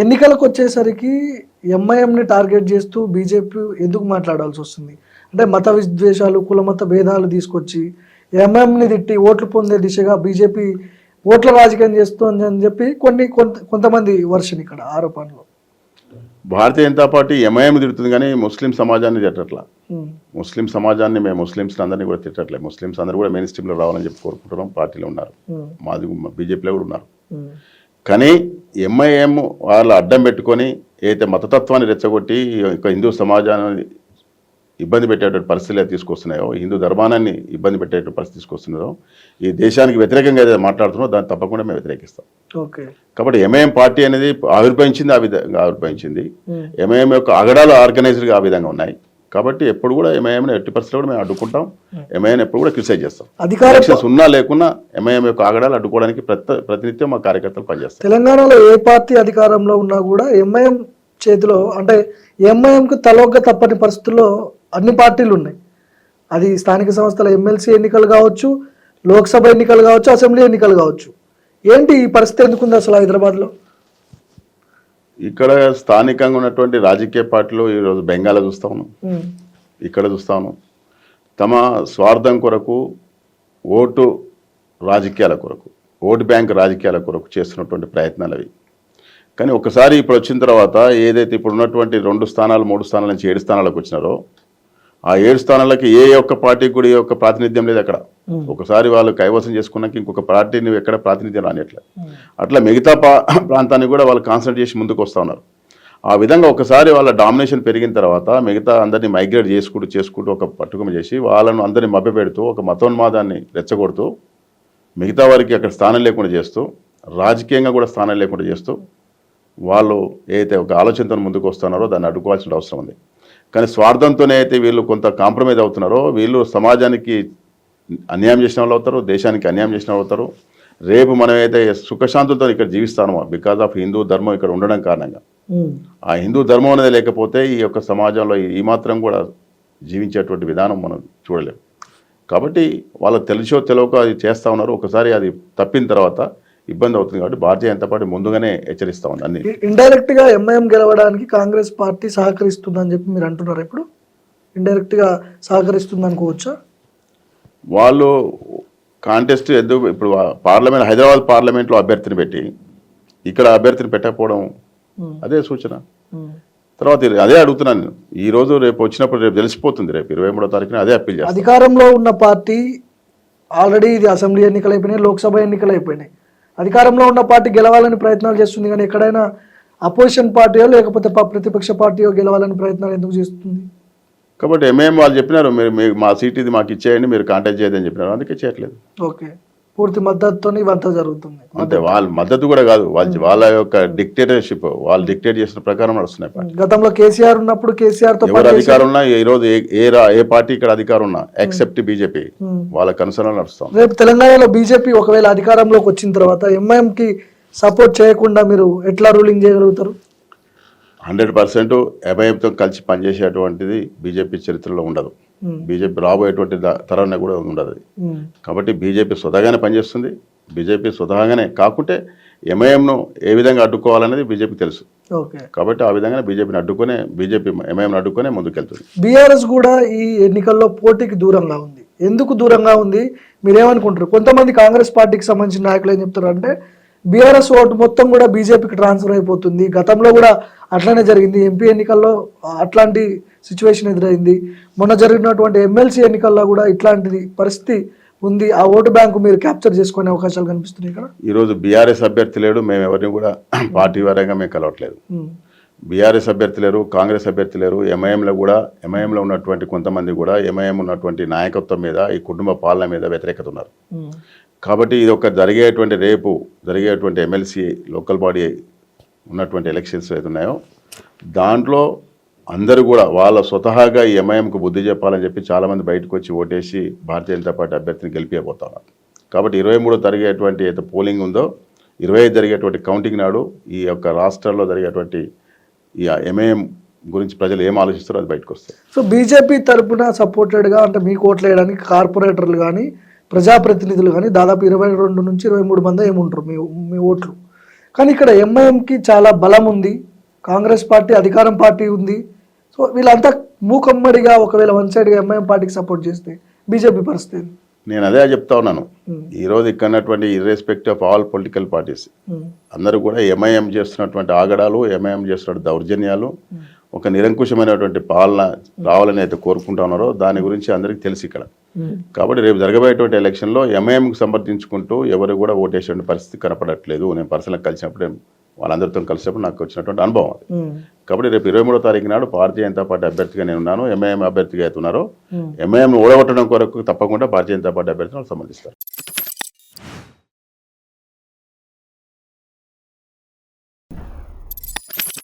ఎన్నికలకు వచ్చేసరికి ఎంఐఎంని టార్గెట్ చేస్తూ బీజేపీ ఎందుకు మాట్లాడాల్సి వస్తుంది? అంటే మత విద్వేషాలు, కులమత భేదాలు తీసుకొచ్చి ఎంఐఎంని తిట్టి ఓట్లు పొందే దిశగా బీజేపీ ఓట్ల రాజకీయం చేస్తుంది అని చెప్పి కొంతమంది వర్షన్ ఇక్కడ ఆరోపణలు. భారతీయ జనతా పార్టీ ఎంఐఎం తిడుతుంది కానీ ముస్లిం సమాజాన్ని తిట్టట్లా. ముస్లిం సమాజాన్ని మేము ముస్లిమ్స్ అందరినీ కూడా తిట్టట్లేదు. ముస్లిమ్స్ అందరూ కూడా మెయిన్ స్ట్రీమ్లో రావాలని చెప్పి కోరుకుంటున్నాం. పార్టీలో ఉన్నారు, మాది బీజేపీలో కూడా ఉన్నారు. కానీ ఎంఐఎం వాళ్ళు అడ్డం పెట్టుకొని ఏదైతే మతతత్వాన్ని రెచ్చగొట్టి హిందూ సమాజాన్ని ఇబ్బంది పెట్టేటువంటి పరిస్థితులు తీసుకొస్తున్నాయో, హిందూ ధర్మాన్ని ఇబ్బంది పెట్టేటువంటి పరిస్థితి తీసుకొస్తున్నారో, ఈ దేశానికి వ్యతిరేకంగా ఏదైతే మాట్లాడుతున్నారో దాన్ని తప్పకుండా మేము వ్యతిరేకిస్తాం. కాబట్టి ఎంఐఎం పార్టీ అనేది ఆవిర్భవించింది, ఆ విధంగా ఆవిర్భవించింది. ఎంఐఎం యొక్క అగడాలు ఆర్గనైజ్డ్గా ఆ విధంగా ఉన్నాయి. కాబట్టి ఎప్పుడు కూడా ఎంఐఎం ఎట్టి పరిస్థితుల్లో కూడా మేము అడ్డుకుంటాం. ఎంఐఎం ఎప్పుడు కూడా క్రిటిసైజ్ చేస్తాం. ఎలక్షన్స్ ఉన్నా లేకున్నా ఎంఐఎం యొక్క ఆగడాలు అడ్డుకోవడానికి ప్రతినిత్యం మా కార్యకర్తలు పనిచేస్తాం. తెలంగాణలో ఏ పార్టీ అధికారంలో ఉన్నా కూడా ఎంఐఎం చేతిలో, అంటే ఎంఐఎంకు తలొగ్గ తప్పని పరిస్థితుల్లో అన్ని పార్టీలు ఉన్నాయి. అది స్థానిక సంస్థల ఎమ్మెల్సీ ఎన్నికలు కావచ్చు, లోక్సభ ఎన్నికలు కావచ్చు, అసెంబ్లీ ఎన్నికలు కావచ్చు. ఏంటి ఈ పరిస్థితి ఎందుకుంది అసలు హైదరాబాద్లో? ఇక్కడ స్థానికంగా ఉన్నటువంటి రాజకీయ పార్టీలు ఈరోజు బెంగాల్లో చూస్తా ఉన్నాం, ఇక్కడ చూస్తా ఉన్నాం. తమ స్వార్థం కొరకు, ఓటు రాజకీయాల కొరకు, ఓటు బ్యాంక్ రాజకీయాల కొరకు చేస్తున్నటువంటి ప్రయత్నాలు అవి. కానీ ఒకసారి ఇప్పుడు వచ్చిన తర్వాత ఏదైతే ఇప్పుడు ఉన్నటువంటి 2 స్థానాలు 3 స్థానాల నుంచి 7 స్థానాలకు వచ్చినారో, ఆ 7 స్థానాలకి ఏ ఒక్క పార్టీకి కూడా ఏ ఒక్క ప్రాతినిధ్యం లేదు అక్కడ. ఒకసారి వాళ్ళు కైవసం చేసుకున్నాక ఇంకొక పార్టీని ఎక్కడ ప్రాతినిధ్యం రానిట్లేదు. అట్లా మిగతా ప్రాంతాన్ని కూడా వాళ్ళు కాన్సన్ట్రేట్ చేసి ముందుకు వస్తూ ఉన్నారు. ఆ విధంగా ఒకసారి వాళ్ళ డామినేషన్ పెరిగిన తర్వాత మిగతా అందరినీ మైగ్రేట్ చేసుకుంటూ ఒక పట్టుకమ చేసి వాళ్ళను అందరినీ మభ్యపెడుతూ ఒక మతోన్మాదాన్ని రెచ్చగొడుతూ మిగతా వారికి అక్కడ స్థానం లేకుండా చేస్తూ, రాజకీయంగా కూడా స్థానం లేకుండా చేస్తూ వాళ్ళు ఏదైతే ఒక ఆలోచనతో ముందుకు వస్తున్నారో దాన్ని అడ్డుకోవాల్సిన అవసరం ఉంది. కానీ స్వార్థంతోనే అయితే వీళ్ళు కొంత కాంప్రమైజ్ అవుతున్నారో, వీళ్ళు సమాజానికి అన్యాయం చేసిన వాళ్ళు అవుతారు, దేశానికి అన్యాయం చేసిన వాళ్ళు అవుతారు. రేపు మనం అయితే సుఖశాంతులతో ఇక్కడ జీవిస్తామో బికాజ్ ఆఫ్ హిందూ ధర్మం ఇక్కడ ఉండడం కారణంగా, ఆ హిందూ ధర్మం అనేది లేకపోతే ఈ యొక్క సమాజంలో ఈ మాత్రం కూడా జీవించేటువంటి విధానం మనం చూడలేము. కాబట్టి వాళ్ళకి తెలిసో తెలియక అది చేస్తూ ఉన్నారు. ఒకసారి అది తప్పిన తర్వాత ఇబ్బంది అవుతుంది. కాబట్టి భారతీయ జనతా పార్టీ ముందుగానే హెచ్చరిస్తా ఉంది. అన్ని ఇండైరెక్ట్ గా ఎంఐఎం గెలవడానికి కాంగ్రెస్ పార్టీ సహకరిస్తుందని చెప్పి మీరు అంటున్నారు. ఇప్పుడు ఇండైరెక్ట్ గా సహకరిస్తుంది అనుకోవచ్చా? వాళ్ళు కాంటెస్ట్ ఎందుకు ఇప్పుడు పార్లమెంట్, హైదరాబాద్ పార్లమెంట్లో అభ్యర్థిని పెట్టి ఇక్కడ అభ్యర్థిని పెట్టకపోవడం అదే సూచన. తర్వాత అదే అడుగుతున్నాను నేను. ఈ రోజు రేపు వచ్చినప్పుడు రేపు తెలిసిపోతుంది. రేపు 23వ తారీఖున అదే అప్పీల్ చేస్తాను. అధికారంలో ఉన్న పార్టీ ఆల్రెడీ ఇది అసెంబ్లీ ఎన్నికలు అయిపోయినాయి, లోక్సభ ఎన్నికలు అయిపోయినాయి. అధికారంలో ఉన్న పార్టీ గెలవాలని ప్రయత్నాలు చేస్తుంది. కానీ ఎక్కడైనా అపోజిషన్ పార్టీయో లేకపోతే ప్రతిపక్ష పార్టీయో గెలవాలని ప్రయత్నాలు ఎందుకు చేస్తుంది? కాబట్టి ఎంఐఎం వాళ్ళు చెప్పినారు, మీరు మా సీట్ ఇది మాకు ఇచ్చేయండి, మీరు కాంటాక్ట్ చేయదని చెప్పినారు. అందుకే చేయట్లేదు. ఓకే, పూర్తి మద్దతుతో ఇవంతా జరుగుతుంది. అంటే వాళ్ళ మద్దతు కూడా కాదు, వాళ్ళ యొక్క డిక్టేటర్షిప్, వాళ్ళు డిక్టేట్ చేసిన ప్రకారం నడుస్తున్నాయి. గతంలో కేసీఆర్ ఉన్నప్పుడు కేసీఆర్ తో అధికారం ఉన్నా, ఈ రోజు ఏ పార్టీ ఇక్కడ అధికారం ఉన్నా ఎక్సెప్ట్ బీజేపీ వాళ్ళ కన్సర్న్ నడుస్తాం. రేపు తెలంగాణలో బీజేపీ ఒకవేళ అధికారంలోకి వచ్చిన తర్వాత ఎంఐఎం కి సపోర్ట్ చేయకుండా మీరు ఎట్లా రూలింగ్ చేయగలుగుతారు? 100% ఎంఐఎంతో కలిసి పనిచేసేటువంటిది బీజేపీ చరిత్రలో ఉండదు. బీజేపీ రాబోయేటువంటి తరాన్ని కూడా ఉండదు. కాబట్టి బీజేపీ స్వతహాగానే పనిచేస్తుంది. బీజేపీ స్వతహాగానే కాకుంటే ఎంఐఎంను ఏ విధంగా అడ్డుకోవాలనేది బీజేపీ తెలుసు. కాబట్టి ఆ విధంగా బీజేపీని అడ్డుకునే, ఎంఐఎంను అడ్డుకునే ముందుకెళ్తుంది. బీఆర్ఎస్ కూడా ఈ ఎన్నికల్లో పోటీకి దూరంగా ఉంది. ఎందుకు దూరంగా ఉంది మీరేమనుకుంటారు? కొంతమంది కాంగ్రెస్ పార్టీకి సంబంధించిన నాయకులు ఏం చెప్తారు అంటే బీఆర్ఎస్ ఓటు మొత్తం కూడా బీజేపీకి ట్రాన్స్ఫర్ అయిపోతుంది. గతంలో కూడా అట్లానే జరిగింది. ఎంపీ ఎన్నికల్లో అట్లాంటి సిచ్యువేషన్ ఎదురైంది. మొన్న జరిగినటువంటి ఎమ్మెల్సీ ఎన్నికల్లో కూడా ఇట్లాంటిది పరిస్థితి ఉంది. ఆ ఓటు బ్యాంకు మీరు క్యాప్చర్ చేసుకునే అవకాశాలు కనిపిస్తున్నాయి ఇక్కడ. ఈరోజు బీఆర్ఎస్ అభ్యర్థి లేడు, మేము ఎవరిని కూడా పార్టీ వారంగా మేము కలవట్లేదు. బీఆర్ఎస్ అభ్యర్థి లేరు, కాంగ్రెస్ అభ్యర్థి లేరు. ఎంఐఎంలో ఉన్నటువంటి కొంతమంది కూడా ఎంఐఎం ఉన్నటువంటి నాయకత్వం మీద, ఈ కుటుంబ పాలన మీద వ్యతిరేకత ఉన్నారు. కాబట్టి ఇది ఒక రేపు జరిగేటువంటి ఎమ్మెల్సీ లోకల్ బాడీ ఉన్నటువంటి ఎలక్షన్స్ అవుతున్నాయో దాంట్లో అందరూ కూడా వాళ్ళ స్వతహాగా ఈ ఎంఐఎంకు బుద్ధి చెప్పాలని చెప్పి చాలామంది బయటకు వచ్చి ఓటేసి భారతీయ జనతా పార్టీ అభ్యర్థిని గెలిపిపోతున్నారు. కాబట్టి 23 జరిగేటువంటి అయితే పోలింగ్ ఉందో 25 జరిగేటువంటి కౌంటింగ్ నాడు ఈ యొక్క రాష్ట్రాల్లో జరిగేటువంటి ఈ ఎంఐఎం గురించి ప్రజలు ఏం ఆలోచిస్తారో అది బయటకు వస్తాయి. సో బీజేపీ తరఫున సపోర్టెడ్గా అంటే మీకు ఓట్లు వేయడానికి కార్పొరేటర్లు కానీ ప్రజాప్రతినిధులు కానీ దాదాపు 22 నుంచి 23 మంది ఏముంటారు మీ ఓట్లు. కానీ ఇక్కడ ఎంఐఎంకి చాలా బలం ఉంది, కాంగ్రెస్ పార్టీ అధికారం పార్టీ ఉంది. సో వీళ్ళంతా మూకమ్మడిగా ఒకవేళ వన్ సైడ్గా ఎంఐఎం పార్టీకి సపోర్ట్ చేస్తే బీజేపీ పరిస్థితి ఏంది? నేను అదే చెప్తా ఉన్నాను. ఈరోజు ఇక్కడ ఉన్నటువంటి irrespective of all political parties అందరూ కూడా ఎంఐఎం చేస్తున్నటువంటి ఆగడాలు, ఎంఐఎం చేస్తున్న దౌర్జన్యాలు, ఒక నిరంకుశమైనటువంటి పాలన రావాలని అయితే కోరుకుంటా ఉన్నారో దాని గురించి అందరికీ తెలుసు ఇక్కడ. కాబట్టి రేపు జరగబోయేటువంటి ఎలక్షన్లో ఎంఐఎంకి సమర్థించుకుంటూ ఎవరు కూడా ఓటేసే పరిస్థితి కనపడట్లేదు. నేను పర్సనల్గా కలిసినప్పుడు వాళ్ళందరితో కలిసినప్పుడు నాకు వచ్చినటువంటి అనుభవం అది. కాబట్టి రేపు 23వ తారీఖు నాడు భారతీయ జనతా పార్టీ అభ్యర్థిగా నేను ఉన్నాను. ఎంఐఎం అభ్యర్థిగా అయితే ఉన్నారో ఎంఐఎం ఓడగొట్టడం కొరకు తప్పకుండా భారతీయ జనతా పార్టీ అభ్యర్థిని సమర్థిస్తారు.